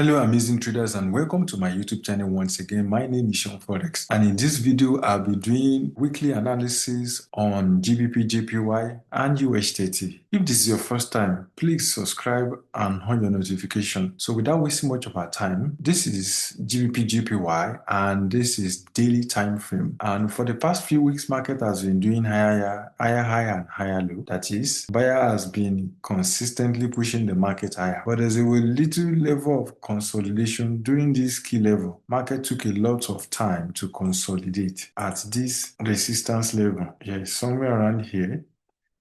Hello amazing traders and welcome to my YouTube channel once again. My name is Forex, and in this video I'll be doing weekly analysis on GBPJPY and US30. If this is your first time, please subscribe and on your notification. So without wasting much of our time, this is GBPJPY and this is daily time frame. And for the past few weeks, market has been doing higher high and higher low. That is, buyer has been consistently pushing the market higher, but there's a little level of consolidation during this key level. Market took a lot of time to consolidate at this resistance level. Yes, somewhere around here.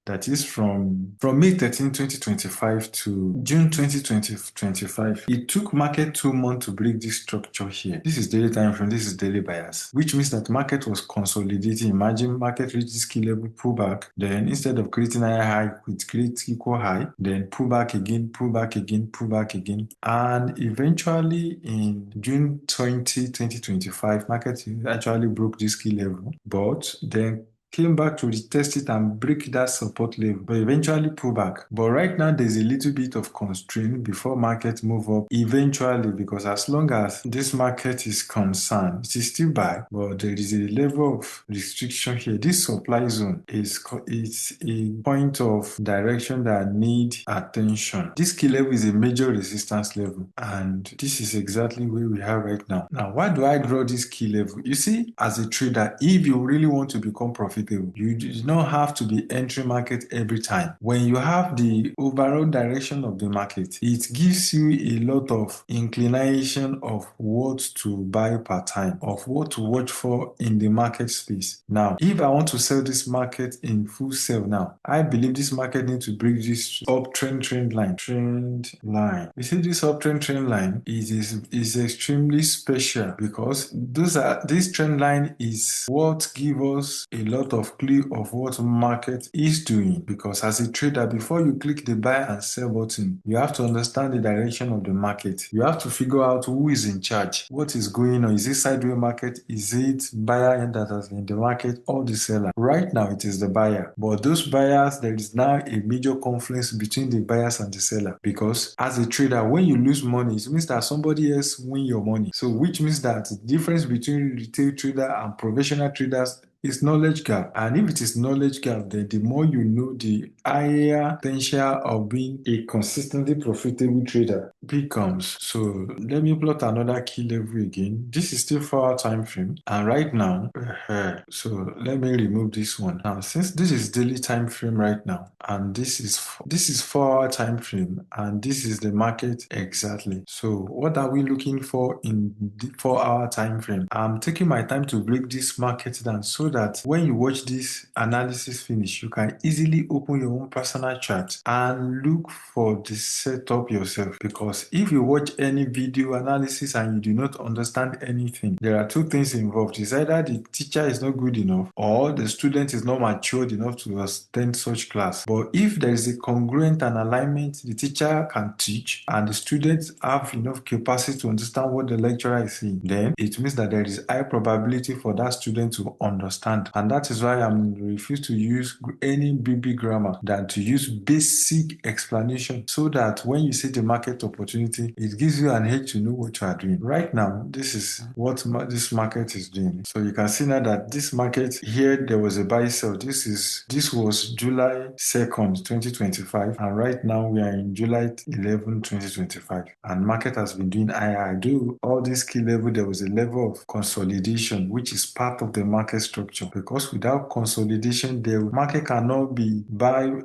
That is from May 13, 2025 to June 2025. It took market 2 months to break this structure here. This is daily time frame, this is daily bias, which means that market was consolidating. Imagine market reached this key level, pull back, then instead of creating higher high, it creates equal high, then pull back again, pull back again, pull back again. And eventually in June 2025, market actually broke this key level, but then came back to retest it and break that support level, but eventually pull back. But right now, there's a little bit of constraint before market move up eventually, because as long as this market is concerned, it is still buy, but there is a level of restriction here. This supply zone is a point of direction that need attention. This key level is a major resistance level, and this is exactly where we are right now. Now, why do I draw this key level? You see, as a trader, if you really want to become profitable, you do not have to be entering market every time. When you have the overall direction of the market, it gives you a lot of inclination of what to buy per time, of what to watch for in the market space. Now, if I want to sell this market in full sell now, I believe this market needs to break this uptrend trend line. You see, this uptrend trend line is extremely special, because this trend line is what gives us a lot of clue of what market is doing. Because as a trader, before you click the buy and sell button, you have to understand the direction of the market. You have to figure out who is in charge, what is going on. Is it sideways market? Is it buyer that has in the market, or the seller? Right now it is the buyer, but those buyers, there is now a major confluence between the buyers and the seller. Because as a trader, when you lose money, it means that somebody else win your money. So which means that the difference between retail trader and professional traders is knowledge gap. And if it is knowledge gap, then the more you know, the higher potential of being a consistently profitable trader becomes. So let me plot another key level again. This is still 4 hour time frame, and right now, so let me remove this one. Now, since this is daily time frame right now, and this is 4 hour time frame, and this is the market exactly. So what are we looking for in the 4 hour time frame? I'm taking my time to break this market down, so that when you watch this analysis finish, you can easily open your own personal chart and look for the setup yourself. Because if you watch any video analysis and you do not understand anything, there are two things involved. It's either the teacher is not good enough, or the student is not matured enough to attend such class. But if there is a congruent and alignment, the teacher can teach and the students have enough capacity to understand what the lecturer is saying, then it means that there is high probability for that student to understand. And that is why I'm refused to use any BB grammar than to use basic explanation, so that when you see the market opportunity, it gives you an edge to know what you are doing. Right now, this is what this market is doing. So you can see now that this market here, there was a buy sell. This was July 2nd, 2025, and right now we are in July 11, 2025, and market has been doing higher. Do all this key level, there was a level of consolidation, which is part of the market structure. Because without consolidation, the market cannot be buying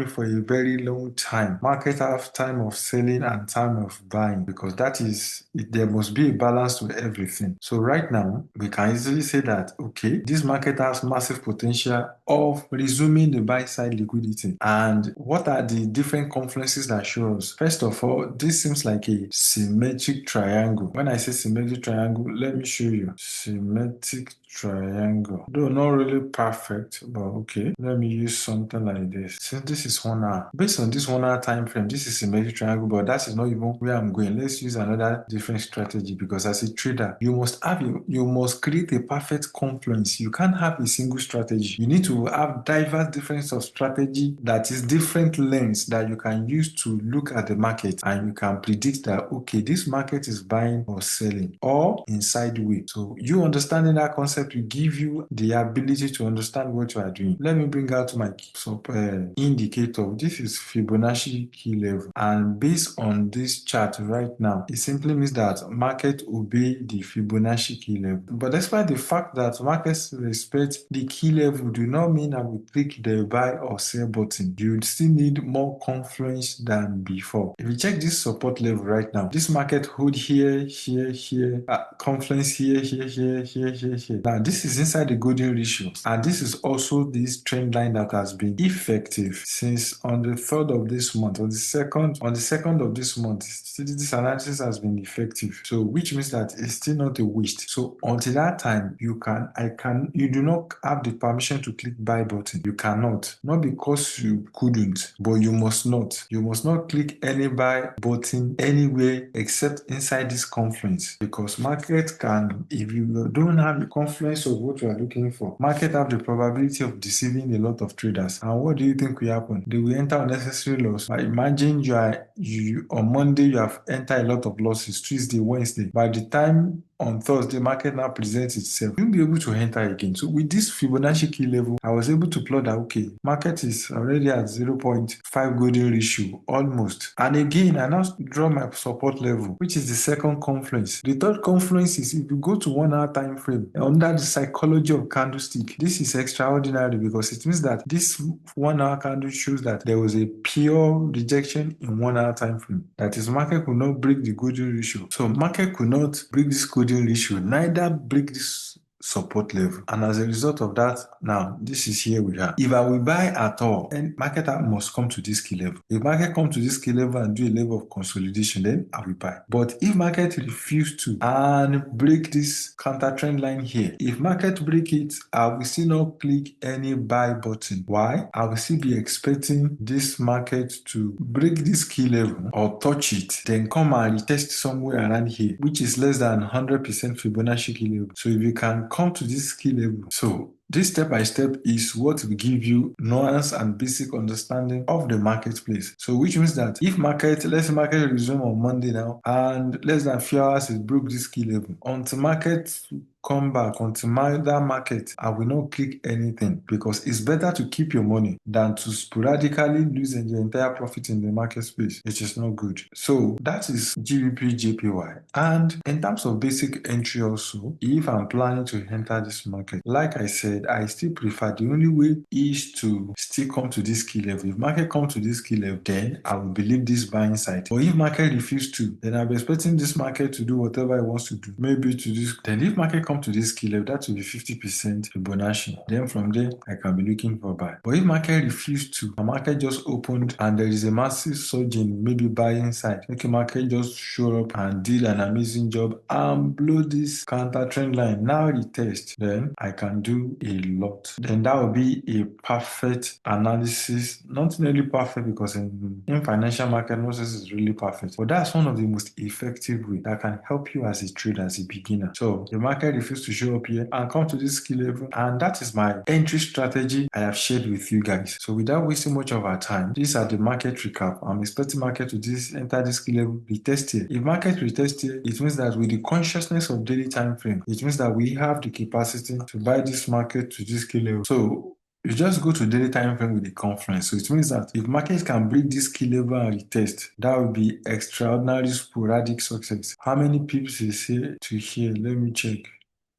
for a very long time. Market have time of selling and time of buying, because there must be a balance to everything. So right now, we can easily say that, okay, this market has massive potential of resuming the buy side liquidity. And what are the different confluences that show us? First of all, this seems like a symmetric triangle. When I say symmetric triangle, let me show you. Symmetric triangle. Though not really perfect, but okay. Let me use something like this. Since this is 1 hour, based on this 1 hour time frame, this is a symmetric triangle, but that is not even where I'm going. Let's use another different strategy, because as a trader, you must create a perfect confluence. You can't have a single strategy. You need to have diverse difference of strategy, that is different lens that you can use to look at the market, and you can predict that, okay, this market is buying or selling or in sideways. So you understanding that concept will give you the ability to understand what you are doing. Let me bring out my indicator. This is Fibonacci key level, and based on this chart right now, it simply means that market obey the Fibonacci key level. But despite the fact that markets respect the key level, do not mean I will click the buy or sell button. You still need more confluence than before. If you check this support level right now, this market hold here, confluence here. Now this is inside the golden ratio, and this is also this trend line that has been effective since on the 3rd of this month, on the 2nd of this month. This analysis has been effective, so which means that it's still not a waste. So until that time, you do not have the permission to click buy button. You cannot, not because you couldn't, but you must not click any buy button anywhere except inside this confluence, because market can, if you don't have the confluence of what you are looking for, market have the probability of deceiving a lot of traders. And what do you think will happen? They will enter unnecessary loss. Imagine you on Monday you have entered a lot of losses, Tuesday, Wednesday. By the time on Thursday market now presents itself, you'll be able to enter again. So with this Fibonacci key level, I was able to plot that, okay, market is already at 0.5 golden ratio almost. And again, I now draw my support level, which is the second confluence. The third confluence is, if you go to 1 hour time frame under the psychology of candlestick, this is extraordinary, because it means that this 1 hour candle shows that there was a pure rejection in 1 hour time frame. That is, market could not break the golden ratio. So market could not break this golden ratio, neither break this support level, and as a result of that, now this is here we are. If I will buy at all, and market must come to this key level. If market come to this key level and do a level of consolidation, then I will buy. But if market refuse to and break this counter trend line here, if market break it, I will still not click any buy button. Why? I will still be expecting this market to break this key level or touch it, then come and retest somewhere around here, which is less than 100% Fibonacci key level. So if you can come to this key level, so this step by step is what will give you nuance and basic understanding of the marketplace. So which means that if let's say market resume on Monday now, and less than a few hours it broke this key level, until market come back, until that market, I will not click anything, because it's better to keep your money than to sporadically lose the entire profit in the market space. It is not good. So that is GBPJPY. And in terms of basic entry also, if I'm planning to enter this market, like I said, I still prefer, the only way is to still come to this key level. If market come to this key level, then I will believe this buying side. But if market refuse to, then I'll be expecting this market to do whatever it wants to do. Maybe to this. Then if market come to this key level, that will be 50% Fibonacci. Then from there, I can be looking for buy. But if market refuse to, the market just opened and there is a massive surge in maybe buying side, okay, market just show up and did an amazing job and blow this counter trend line, now retest, then I can do a lot. Then that will be a perfect analysis. Not really perfect, because in financial market, no sense is really perfect, but that's one of the most effective way that can help you as a trader, as a beginner. So the market refuses to show up here and come to this key level, and that is my entry strategy I have shared with you guys. So without wasting much of our time, these are the market recap. I'm expecting market to enter this key level, retest here. If market retest here, it means that with the consciousness of daily time frame, it means that we have the capacity to buy this market to this key level. So you just go to daily time frame with the confluence. So it means that if market can break this key level and retest, that would be extraordinary sporadic success. How many pips is here to here? Let me check.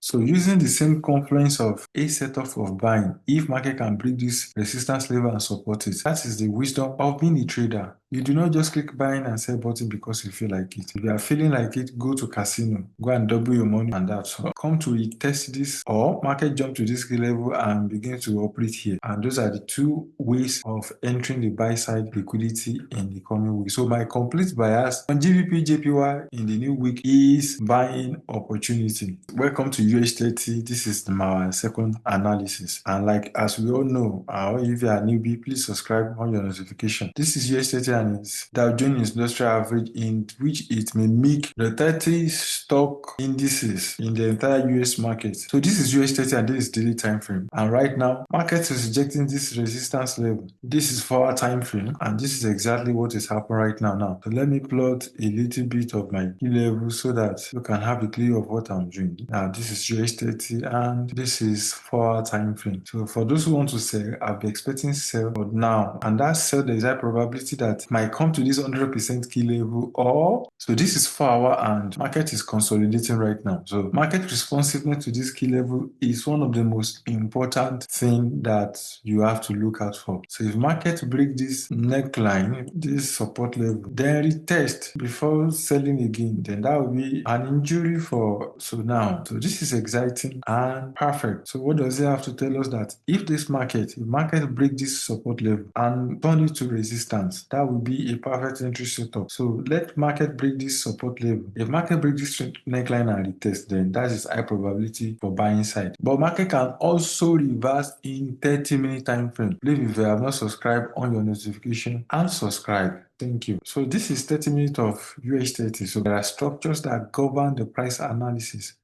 So using the same confluence of a setup of buying, if market can break this resistance level and support it, that is the wisdom of being a trader. You do not just click buying and sell button because you feel like it. If you are feeling like it, go to casino, go and double your money, and that's all. Come to retest this or market jump to this key level and begin to operate here. And those are the two ways of entering the buy side liquidity in the coming week. So my complete bias on GBPJPY in the new week is buying opportunity. Welcome to US30. This is my second analysis. And like as we all know, if you are newbie, please subscribe on your notification. This is US30 and it's Dow Jones Industrial Average, in which it may make the 30 stock indices in the entire US market. So this is US30 and this is daily time frame. And right now, market is rejecting this resistance level. This is 4-hour time frame, and this is exactly what is happening right now. So let me plot a little bit of my key level so that you can have a clue of what I'm doing. Now this is US30 and this is 4-hour time frame. So for those who want to sell, I'll be expecting sell for now, and that sell there is a probability that it might come to this 100% key level, or so this is 4-hour and market is consolidating right now. So market responsiveness to this key level is one of the most important thing that you have to look out for. So if market break this neckline, this support level, then retest before selling again, then that will be an injury for now. So this is exciting and perfect. So what does it have to tell us? That if market break this support level and turn it to resistance, that will be a perfect entry setup. So let market break this support level. If market break this neckline and retest, then that is high probability for buying side. But market can also reverse in 30-minute time frame. Please, if you have not subscribed, on your notification and subscribe. Thank you. So this is 30 minutes of US30. So there are structures that govern the price analysis,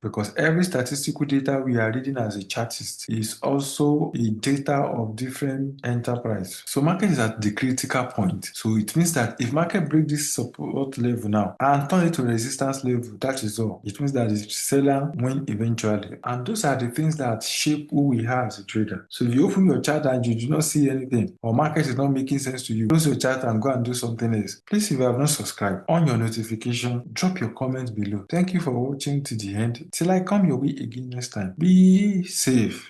because every statistical data we are reading as a chartist is also a data of different enterprise. So market is at the critical point. So it means that if market break this support level now and turn it to resistance level, that is all. It means that the seller win eventually. And those are the things that shape who we are as a trader. So if you open your chart and you do not see anything, or market is not making sense to you, close your chart and go and do something else. Please, if you have not subscribed, on your notification, drop your comments below. Thank you for watching to the end. Till I come your way again next time. Be safe.